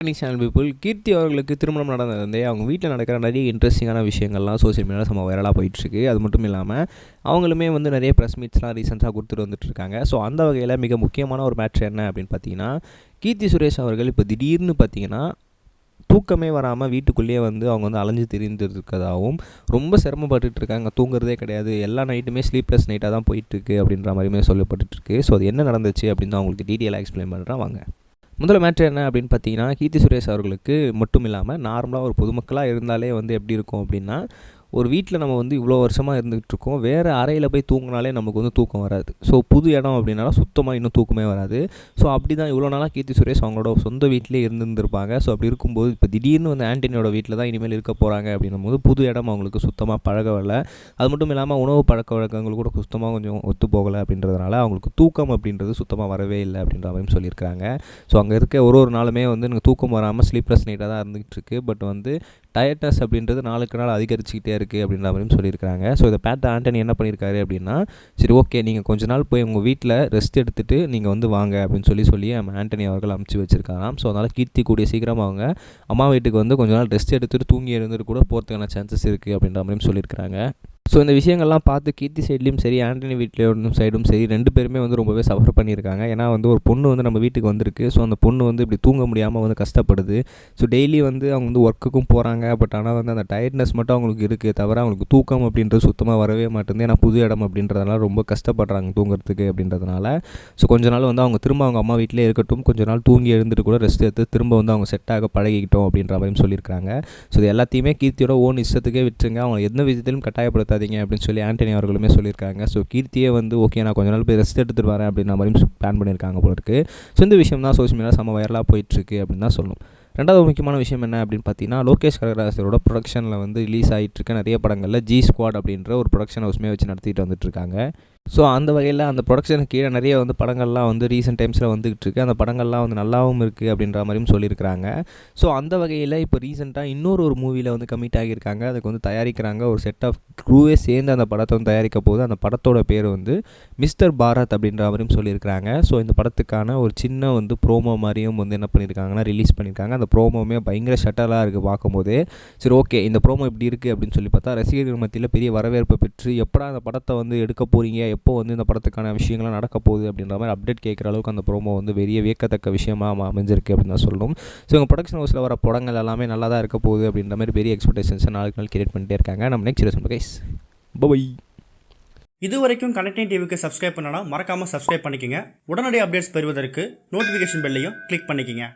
Channel people கீர்த்தி அவர்களுக்கு திருமணம் நடந்ததே அவங்க வீட்டில் நடக்கிற நிறைய இன்ட்ரெஸ்டிங்கான விஷயங்கள்லாம் சோசியல் மீடியாவில் செம்ம வைரலாக போயிட்டுருக்கு. அது மட்டும் இல்லாமல் அவங்களுமே வந்து நிறைய ப்ரெஸ் மீட்ஸ்லாம் ரீசெண்டாக கொடுத்துட்டு வந்துட்டுருக்காங்க. ஸோ அந்த வகையில் மிக முக்கியமான ஒரு மேட்ரு என்ன அப்படின்னு பார்த்தீங்கன்னா, கீர்த்தி சுரேஷ் அவர்கள் இப்போ திடீர்னு பார்த்தீங்கன்னா தூக்கமே வராமல் வீட்டுக்குள்ளேயே வந்து அவங்க வந்து அலைஞ்சு திரிந்துருக்கதாகவும் ரொம்ப சிரமப்பட்டுட்டு இருக்காங்க. தூங்குறதே கிடையாது, எல்லா நைட்டுமே ஸ்லீப்லெஸ் நைட்டாக தான் போயிட்டுருக்கு அப்படின்ற மாதிரியுமே சொல்லப்பட்டுருக்கு. ஸோ அது என்ன நடந்துச்சு அப்படின்னு தான் அவங்களுக்கு டீட்டெயிலாக எக்ஸ்பிளைன் பண்ணுறேன் வாங்க. முதல்ல மேட்ரு என்ன அப்படின்னு பார்த்தீங்கன்னா, கீர்த்தி சுரேஷ் அவர்களுக்கு மட்டும் இல்லாமல் நார்மலாக ஒரு பொதுமக்களாக இருந்தாலே வந்து எப்படி இருக்கும் அப்படின்னா, ஒரு வீட்டில் நம்ம வந்து இவ்வளோ வருஷமாக இருந்துகிட்ருக்கோம், வேறு அறையில் போய் தூங்கினாலே நமக்கு வந்து தூக்கம் வராது. ஸோ புது இடம் அப்படின்னாலும் சுத்தமாக இன்னும் தூக்கமே வராது. ஸோ அப்படி தான் இவ்வளோ நாளாக கீர்த்தி சுரேஷ் அவங்களோட சொந்த வீட்டிலே இருந்திருப்பாங்க. ஸோ அப்படி இருக்கும்போது இப்போ திடீர்னு வந்து ஆண்டனியோட வீட்டில் தான் இனிமேல் இருக்க போகிறாங்க அப்படின்னும் போது புது இடம் அவங்களுக்கு சுத்தமாக பழகவில்லை. அது மட்டும் இல்லாமல் உணவு பழக்க வழக்கங்கள் கூட சுத்தமாக கொஞ்சம் ஒத்து போகலை அப்படின்றதுனால அவங்களுக்கு தூக்கம் அப்படின்றது சுத்தமாக வரவே இல்லை அப்படின்ற மாதிரியும் சொல்லியிருக்காங்க. ஸோ அங்கே இருக்க ஒரு நாளுமே வந்து எனக்கு தூக்கம் வராமல் ஸ்லீப்லெஸ் நைட்டாக தான் இருந்துகிட்டு இருக்கு. பட் வந்து டயர்ட்னஸ் அப்படின்றது நாளுக்கு நாள் அதிகரிச்சுக்கிட்டே இருக்குது அப்படின்ற மாதிரியும் சொல்லியிருக்காங்க. ஸோ இதை பார்த்து ஆண்டனி என்ன பண்ணியிருக்காரு அப்படின்னா, சரி ஓகே நீங்கள் கொஞ்ச நாள் போய் உங்கள் வீட்டில் ரெஸ்ட் எடுத்துகிட்டு நீங்கள் வந்து வாங்க அப்படின்னு சொல்லி நம்ம ஆண்டனி அவர்கள் அமுச்சு வச்சிருக்காராம். ஸோ அதனால் கீர்த்தி கூடிய சீக்கிரம் அவங்க அம்மா வீட்டுக்கு வந்து கொஞ்ச நாள் ரெஸ்ட் எடுத்துகிட்டு தூங்கி எழுந்துட்டு கூட போகிறதுக்கான சான்சஸ் இருக்குது அப்படின்ற மாதிரியும் சொல்லியிருக்காங்க. ஸோ இந்த விஷயங்கள்லாம் பார்த்து கீர்த்தி சைட்லேயும் சரி, ஆண்டனி வீட்டில் சைடும் சரி, 2 பேருமே வந்து ரொம்பவே சஃபர் பண்ணியிருக்காங்க. ஏன்னா வந்து ஒரு பொண்ணு வந்து நம்ம வீட்டுக்கு வந்திருக்கு. ஸோ அந்த பொண்ணு வந்து இப்படி தூங்க முடியாமல் வந்து கஷ்டப்படுது. ஸோ டெய்லி வந்து அவங்க வந்து ஒர்க்குக்கும் போகிறாங்க. பட் ஆனால் வந்து அந்த டயர்ட்னஸ் மட்டும் அவங்களுக்கு இருக்குது தவிர அவங்களுக்கு தூக்கம் அப்படின்றது சுத்தமாக வரவே மாட்டேங்குது. ஏன்னா புது இடம் அப்படின்றதுனால ரொம்ப கஷ்டப்படுறாங்க தூங்குறதுக்கு அப்படின்றதுனால. ஸோ கொஞ்ச நாள் வந்து அவங்க திரும்ப அவங்க அம்மா வீட்டிலே இருக்கட்டும், கொஞ்ச நாள் தூங்கி எழுந்துட்டு கூட ரெஸ்ட் எடுத்து திரும்ப வந்து அவங்க செட்டாக பழகிக்கிட்டோம் அப்படின்ற மாதிரியும் சொல்லியிருக்காங்க. ஸோ இது எல்லாத்தையுமே கீர்த்தியோட ஓன் இஷ்டத்துக்கே விட்டுருங்க, அவங்க எந்த விதத்திலும் கட்டாயப்படுத்தாதீங்க அப்படின்னு சொல்லி ஆண்டனி அவர்களுமே சொல்லியிருக்காங்க. ஸோ கீர்த்தியே வந்து ஓகே நான் கொஞ்ச நாள் போய் ரெஸ்ட் எடுத்துகிட்டு வரேன் அப்படின்ற மாதிரியும் பிளான் பண்ணியிருக்காங்க போல இருக்குது. ஸோ இந்த விஷயம் தான் சோசியல் மீடியா செம்ம வைரலாக போயிட்டுருக்கு அப்படின்னு தான் சொல்லணும். ரெண்டாவது முக்கியமான விஷயம் என்ன அப்படின்னு பார்த்தீங்கன்னா, லோகேஷ் கனகராஜரோட ப்ரொடக்ஷனில் வந்து ரிலீஸ் ஆகிட்டு இருக்க நிறைய படங்களில் ஜி ஸ்குவாட் அப்படின்ற ஒரு ப்ரொடக்ஷன் ஹவுஸ்மே வச்சு நடத்திட்டு வந்துட்டுருக்காங்க. ஸோ அந்த வகையில் அந்த ப்ரொடக்ஷனுக்கு கீழே நிறைய வந்து படங்கள்லாம் வந்து ரீசெண்ட் டைம்ஸில் வந்துகிட்டு இருக்குது. அந்த படங்கள்லாம் வந்து நல்லாவும் இருக்குது அப்படின்ற மாதிரியும் சொல்லியிருக்கிறாங்க. ஸோ அந்த வகையில் இப்போ ரீசெண்டாக இன்னொரு மூவியில் வந்து கமிட் ஆகியிருக்காங்க. அதுக்கு வந்து தயாரிக்கிறாங்க. ஒரு செட் ஆஃப் க்ரூவே சேர்ந்து அந்த படத்தை வந்து தயாரிக்க போது. அந்த படத்தோட பேர் வந்து மிஸ்டர் பாரத் அப்படின்ற மாதிரியும் சொல்லியிருக்கிறாங்க. ஸோ இந்த படத்துக்கான ஒரு சின்ன வந்து ப்ரோமோ மாதிரியும் வந்து என்ன பண்ணியிருக்காங்கன்னா ரிலீஸ் பண்ணியிருக்காங்க. அந்த ப்ரோமோவுமே பயங்கர ஷட்டலாக இருக்குது பார்க்கும்போதே. சரி ஓகே இந்த ப்ரோமோ இப்படி இருக்குது அப்படின்னு சொல்லி பார்த்தா ரசிகர்கள் மத்தியில் பெரிய வரவேற்பு பெற்று எப்படா அந்த படத்தை வந்து எடுக்க போகிறீங்க, எப்போ வந்து இந்த படத்துக்கான விஷயங்கள்லாம் நடக்க போகுது அப்படின்ற மாதிரி அப்டேட் கேட்குற அளவுக்கு அந்த ப்ரோமோ வந்து பெரிய வியக்கத்தக்க விஷயமாக அமைஞ்சிருக்கு அப்படின்னு தான் சொல்லணும். ஸோ உங்கள் ப்ரொடக்ஷன் ஹவுஸில் வர படங்கள் எல்லாமே நல்லா தான் இருக்க போகுது அப்படின்ற மாதிரி பெரிய எக்ஸ்பெக்டேஷன்ஸை நாளுக்கு நாள் கிரியேட் பண்ணிட்டே இருக்காங்க. நம்ம நெக்ஸ்ட் சொல்லுங்கள் கைஸ், பை. இது வரைக்கும் கனெக்டிங் டிவிக்கு சப்ஸ்கிரைப் பண்ணனா மறக்காமல் சப்ஸ்கிரைப் பண்ணிக்கங்க. உடனடி அப்டேட்ஸ் பெறுவதற்கு நோட்டிஃபிகேஷன் பெல்லையும் கிளிக் பண்ணிக்கங்க.